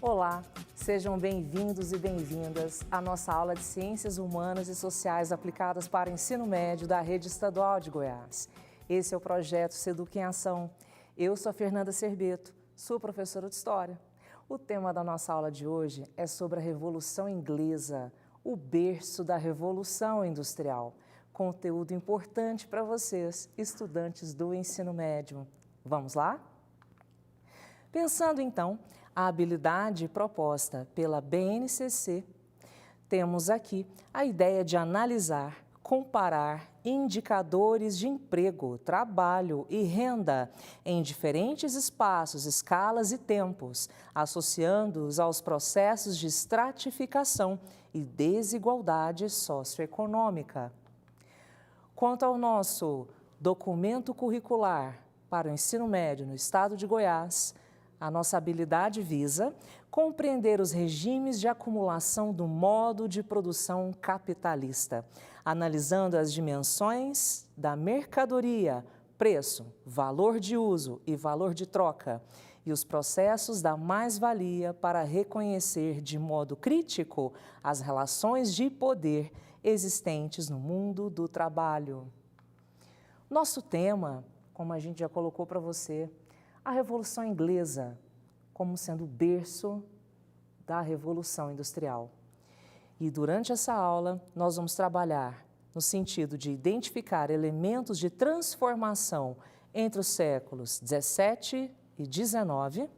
Olá, sejam bem-vindos e bem-vindas à nossa aula de Ciências Humanas e Sociais aplicadas para o ensino médio da Rede Estadual de Goiás. Esse é o projeto Seduc em Ação. Eu sou a Fernanda Serbeto, sua professora de História. O tema da nossa aula de hoje é sobre a Revolução Inglesa, o berço da Revolução Industrial. Conteúdo importante para vocês, estudantes do ensino médio. Vamos lá? Pensando então a habilidade proposta pela BNCC, temos aqui a ideia de analisar, comparar indicadores de emprego, trabalho e renda em diferentes espaços, escalas e tempos, associando-os aos processos de estratificação e desigualdade socioeconômica. Quanto ao nosso documento curricular para o ensino médio no estado de Goiás, a nossa habilidade visa compreender os regimes de acumulação do modo de produção capitalista, analisando as dimensões da mercadoria, preço, valor de uso e valor de troca, e os processos da mais-valia para reconhecer de modo crítico as relações de poder existentes no mundo do trabalho. Nosso tema, como a gente já colocou para você, a Revolução Inglesa como sendo o berço da Revolução Industrial. E durante essa aula, nós vamos trabalhar no sentido de identificar elementos de transformação entre os séculos 17 e 19.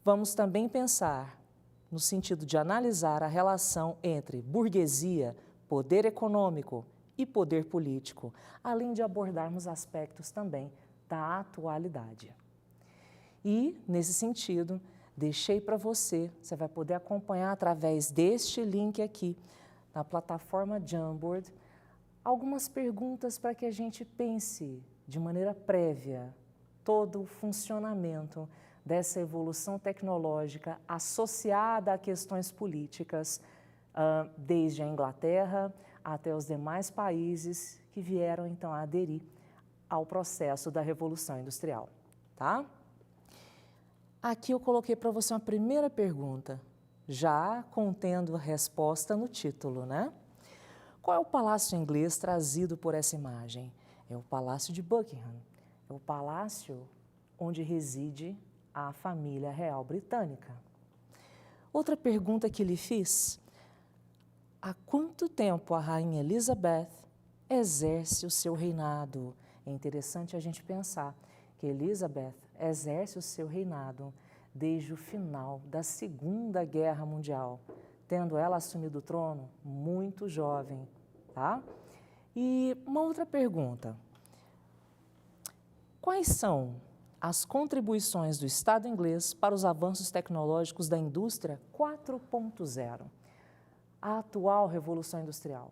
Vamos também pensar no sentido de analisar a relação entre burguesia, poder econômico e poder político, além de abordarmos aspectos também da atualidade. E, nesse sentido, deixei para você vai poder acompanhar através deste link aqui, na plataforma Jamboard, algumas perguntas para que a gente pense de maneira prévia todo o funcionamento dessa evolução tecnológica associada a questões políticas, desde a Inglaterra até os demais países que vieram, então, a aderir ao processo da Revolução Industrial, tá? Aqui eu coloquei para você uma primeira pergunta, já contendo a resposta no título, né? Qual é o palácio inglês trazido por essa imagem? É o Palácio de Buckingham, é o palácio onde reside a família real britânica. Outra pergunta que lhe fiz, há quanto tempo a Rainha Elizabeth exerce o seu reinado? É interessante a gente pensar que Elizabeth exerce o seu reinado desde o final da Segunda Guerra Mundial, tendo ela assumido o trono muito jovem, tá? E uma outra pergunta, quais são as contribuições do Estado inglês para os avanços tecnológicos da indústria 4.0, a atual Revolução Industrial?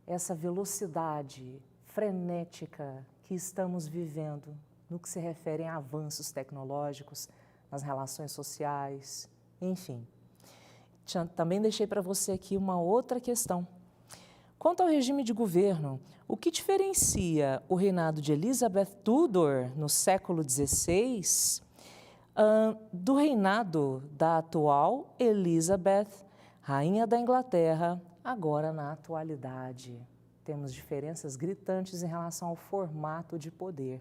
Essa velocidade frenética que estamos vivendo no que se refere a avanços tecnológicos, nas relações sociais, enfim. Também deixei para você aqui uma outra questão. Quanto ao regime de governo, o que diferencia o reinado de Elizabeth Tudor no século XVI do reinado da atual Elizabeth, rainha da Inglaterra, agora na atualidade? Temos diferenças gritantes em relação ao formato de poder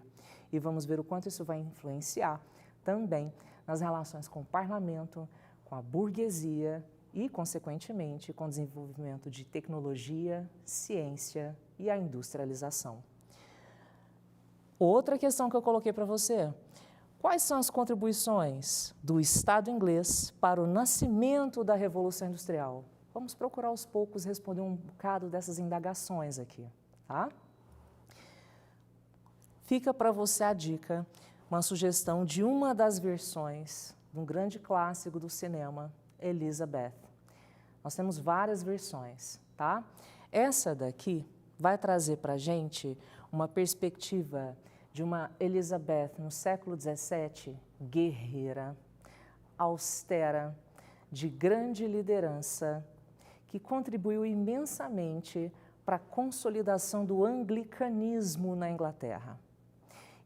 e vamos ver o quanto isso vai influenciar também nas relações com o parlamento, com a burguesia e, consequentemente, com o desenvolvimento de tecnologia, ciência e a industrialização. Outra questão que eu coloquei para você, quais são as contribuições do Estado inglês para o nascimento da Revolução Industrial? Vamos procurar aos poucos responder um bocado dessas indagações aqui, tá? Fica para você a dica, uma sugestão de uma das versões de um grande clássico do cinema, Elizabeth. Nós temos várias versões, tá? Essa daqui vai trazer para a gente uma perspectiva de uma Elizabeth no século XVII, guerreira, austera, de grande liderança, que contribuiu imensamente para a consolidação do anglicanismo na Inglaterra.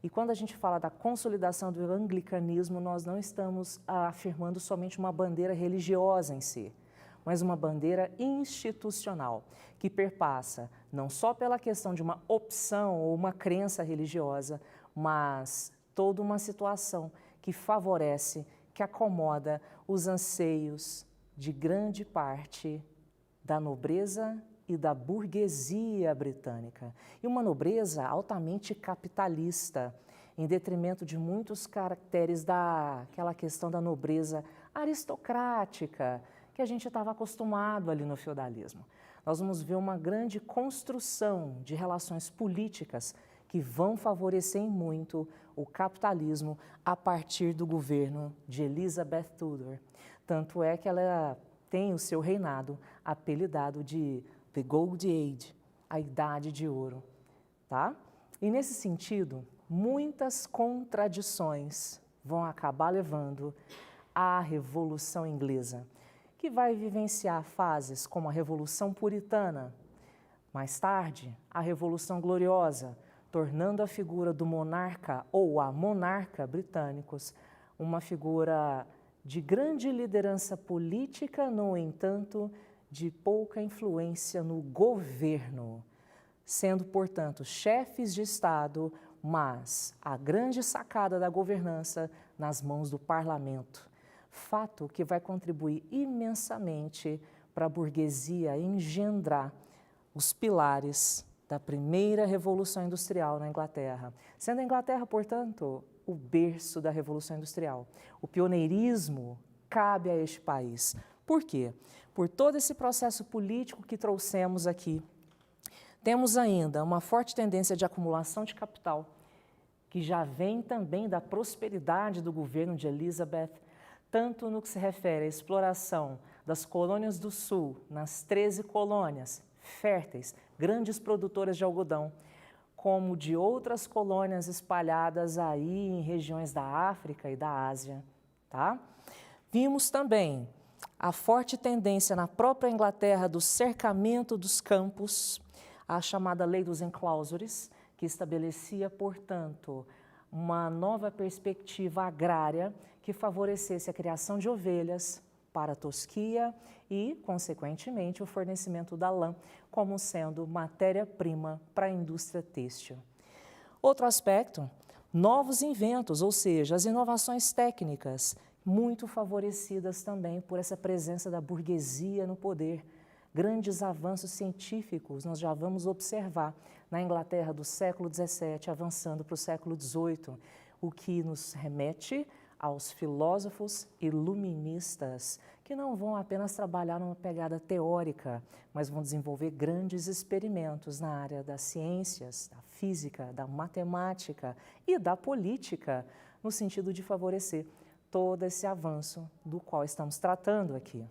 E quando a gente fala da consolidação do anglicanismo, nós não estamos afirmando somente uma bandeira religiosa em si, mas uma bandeira institucional, que perpassa não só pela questão de uma opção ou uma crença religiosa, mas toda uma situação que favorece, que acomoda os anseios de grande parte da nobreza e da burguesia britânica. E uma nobreza altamente capitalista, em detrimento de muitos caracteres daquela questão da nobreza aristocrática, que a gente estava acostumado ali no feudalismo. Nós vamos ver uma grande construção de relações políticas que vão favorecer em muito o capitalismo a partir do governo de Elizabeth Tudor. Tanto é que ela tem o seu reinado apelidado de The Gold Age, a Idade de Ouro, tá? E nesse sentido, muitas contradições vão acabar levando à Revolução Inglesa, que vai vivenciar fases como a Revolução Puritana, mais tarde, a Revolução Gloriosa, tornando a figura do monarca ou a monarca britânicos uma figura de grande liderança política, no entanto, de pouca influência no governo, sendo, portanto, chefes de Estado, mas a grande sacada da governança nas mãos do parlamento. Fato que vai contribuir imensamente para a burguesia engendrar os pilares da primeira Revolução Industrial na Inglaterra, sendo a Inglaterra, portanto, o berço da Revolução Industrial. O pioneirismo cabe a este país. Por quê? Por todo esse processo político que trouxemos aqui. Temos ainda uma forte tendência de acumulação de capital, que já vem também da prosperidade do governo de Elizabeth, tanto no que se refere à exploração das colônias do sul, nas 13 colônias férteis, grandes produtoras de algodão, como de outras colônias espalhadas aí em regiões da África e da Ásia, tá? Vimos também a forte tendência na própria Inglaterra do cercamento dos campos, a chamada Lei dos Enclosures, que estabelecia, portanto, uma nova perspectiva agrária que favorecesse a criação de ovelhas para a tosquia e, consequentemente, o fornecimento da lã como sendo matéria-prima para a indústria têxtil. Outro aspecto, novos inventos, ou seja, as inovações técnicas, muito favorecidas também por essa presença da burguesia no poder. Grandes avanços científicos nós já vamos observar na Inglaterra do século XVII, avançando para o século XVIII, o que nos remete aos filósofos iluministas, que não vão apenas trabalhar numa pegada teórica, mas vão desenvolver grandes experimentos na área das ciências, da física, da matemática e da política, no sentido de favorecer todo esse avanço do qual estamos tratando aqui.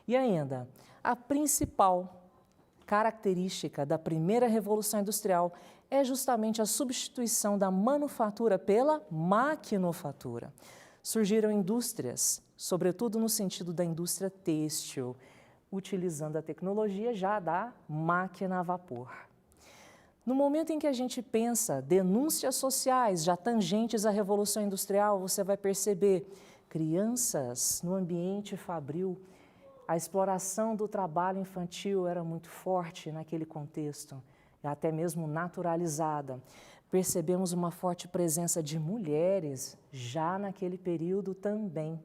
E ainda, a principal característica da primeira Revolução Industrial é justamente a substituição da manufatura pela maquinofatura. Surgiram indústrias, sobretudo no sentido da indústria têxtil, utilizando a tecnologia já da máquina a vapor. No momento em que a gente pensa denúncias sociais já tangentes à Revolução Industrial, você vai perceber crianças no ambiente fabril. A exploração do trabalho infantil era muito forte naquele contexto, até mesmo naturalizada. Percebemos uma forte presença de mulheres já naquele período também.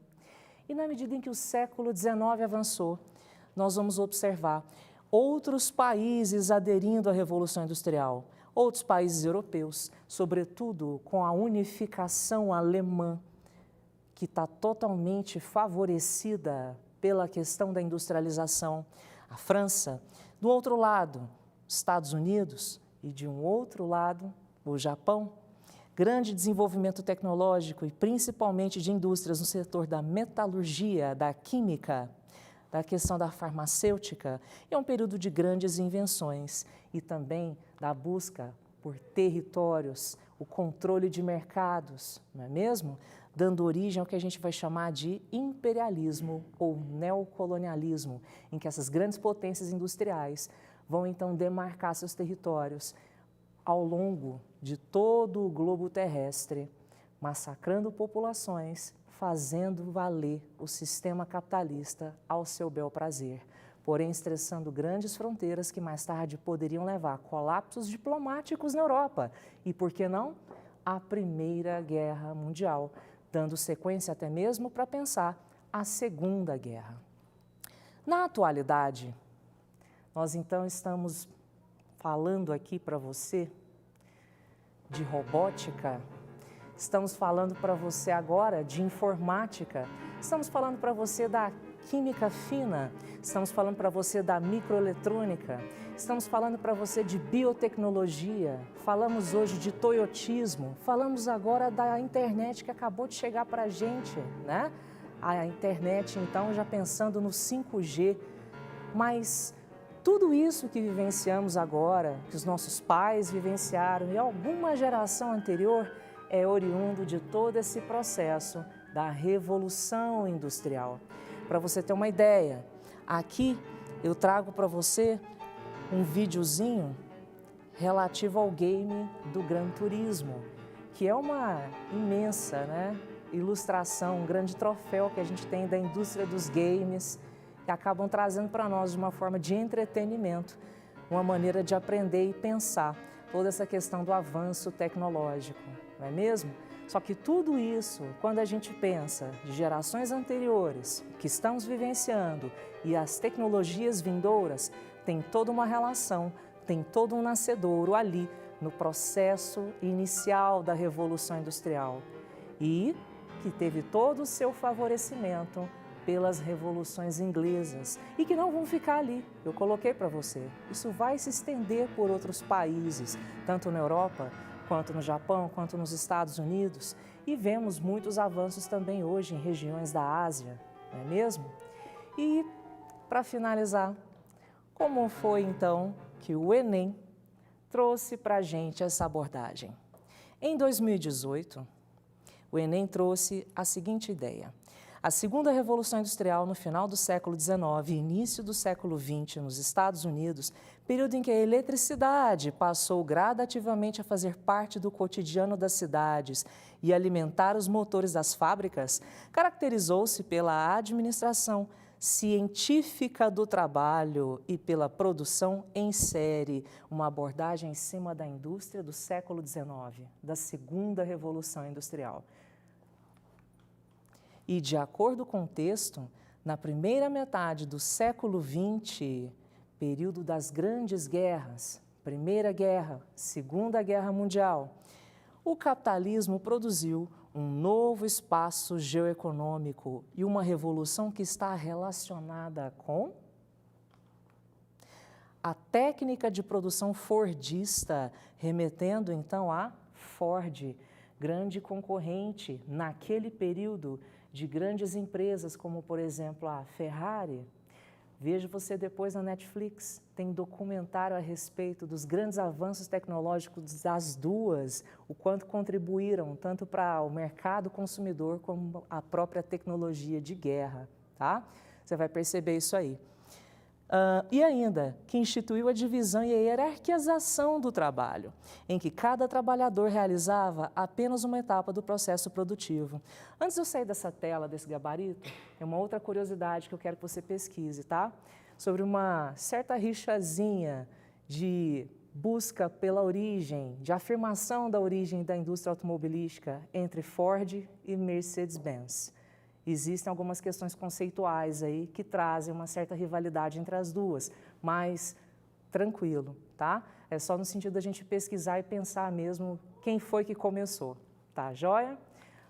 E na medida em que o século XIX avançou, nós vamos observar outros países aderindo à Revolução Industrial, outros países europeus, sobretudo com a unificação alemã, que está totalmente favorecida pela questão da industrialização. A França, do outro lado, Estados Unidos, e de um outro lado, o Japão. Grande desenvolvimento tecnológico e principalmente de indústrias no setor da metalurgia, da química, da questão da farmacêutica. É um período de grandes invenções e também da busca por territórios, o controle de mercados, não é mesmo? Dando origem ao que a gente vai chamar de imperialismo ou neocolonialismo, em que essas grandes potências industriais vão então demarcar seus territórios ao longo de todo o globo terrestre, massacrando populações, fazendo valer o sistema capitalista ao seu bel prazer, porém estressando grandes fronteiras que mais tarde poderiam levar a colapsos diplomáticos na Europa e, por que não, a Primeira Guerra Mundial, dando sequência até mesmo para pensar a Segunda Guerra. Na atualidade, nós então estamos falando aqui para você de robótica, estamos falando para você agora de informática, estamos falando para você da química fina, estamos falando para você da microeletrônica, estamos falando para você de biotecnologia, falamos hoje de toyotismo, falamos agora da internet que acabou de chegar para a gente, né? A internet, então, já pensando no 5G, mas tudo isso que vivenciamos agora, que os nossos pais vivenciaram e alguma geração anterior, é oriundo de todo esse processo da Revolução Industrial. Para você ter uma ideia, aqui eu trago para você um videozinho relativo ao game do Gran Turismo, que é uma imensa, ilustração, um grande troféu que a gente tem da indústria dos games, que acabam trazendo para nós de uma forma de entretenimento, uma maneira de aprender e pensar toda essa questão do avanço tecnológico, não é mesmo? Só que tudo isso, quando a gente pensa de gerações anteriores, que estamos vivenciando, e as tecnologias vindouras, tem toda uma relação, tem todo um nascedouro ali no processo inicial da Revolução Industrial e que teve todo o seu favorecimento pelas revoluções inglesas e que não vão ficar ali, eu coloquei para você. Isso vai se estender por outros países, tanto na Europa, quanto no Japão, quanto nos Estados Unidos, e vemos muitos avanços também hoje em regiões da Ásia, não é mesmo? E, para finalizar, como foi então que o Enem trouxe para a gente essa abordagem? Em 2018, o Enem trouxe a seguinte ideia: a segunda Revolução Industrial no final do século XIX e início do século XX nos Estados Unidos, período em que a eletricidade passou gradativamente a fazer parte do cotidiano das cidades e alimentar os motores das fábricas, caracterizou-se pela administração científica do trabalho e pela produção em série, uma abordagem em cima da indústria do século XIX, da segunda Revolução Industrial. E, de acordo com o texto, na primeira metade do século XX, período das grandes guerras, Primeira Guerra, Segunda Guerra Mundial, o capitalismo produziu um novo espaço geoeconômico e uma revolução que está relacionada com a técnica de produção fordista, remetendo então a Ford, grande concorrente naquele período de grandes empresas como, por exemplo, a Ferrari. Veja você depois na Netflix, tem documentário a respeito dos grandes avanços tecnológicos das duas, o quanto contribuíram tanto para o mercado consumidor como a própria tecnologia de guerra, tá? Você vai perceber isso aí. E ainda, que instituiu a divisão e a hierarquização do trabalho, em que cada trabalhador realizava apenas uma etapa do processo produtivo. Antes de eu sair dessa tela, desse gabarito, tem uma outra curiosidade que eu quero que você pesquise, tá? Sobre uma certa rixazinha de busca pela origem, de afirmação da origem da indústria automobilística entre Ford e Mercedes-Benz. Existem algumas questões conceituais aí que trazem uma certa rivalidade entre as duas, mas tranquilo, tá? É só no sentido da gente pesquisar e pensar mesmo quem foi que começou, tá joia?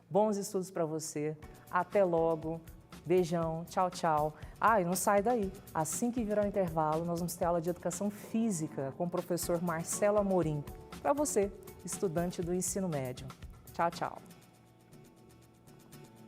Bons estudos para você, até logo, beijão, tchau, tchau. E não sai daí, assim que virar o intervalo, nós vamos ter aula de Educação Física com o professor Marcelo Amorim, para você, estudante do ensino médio. Tchau, tchau.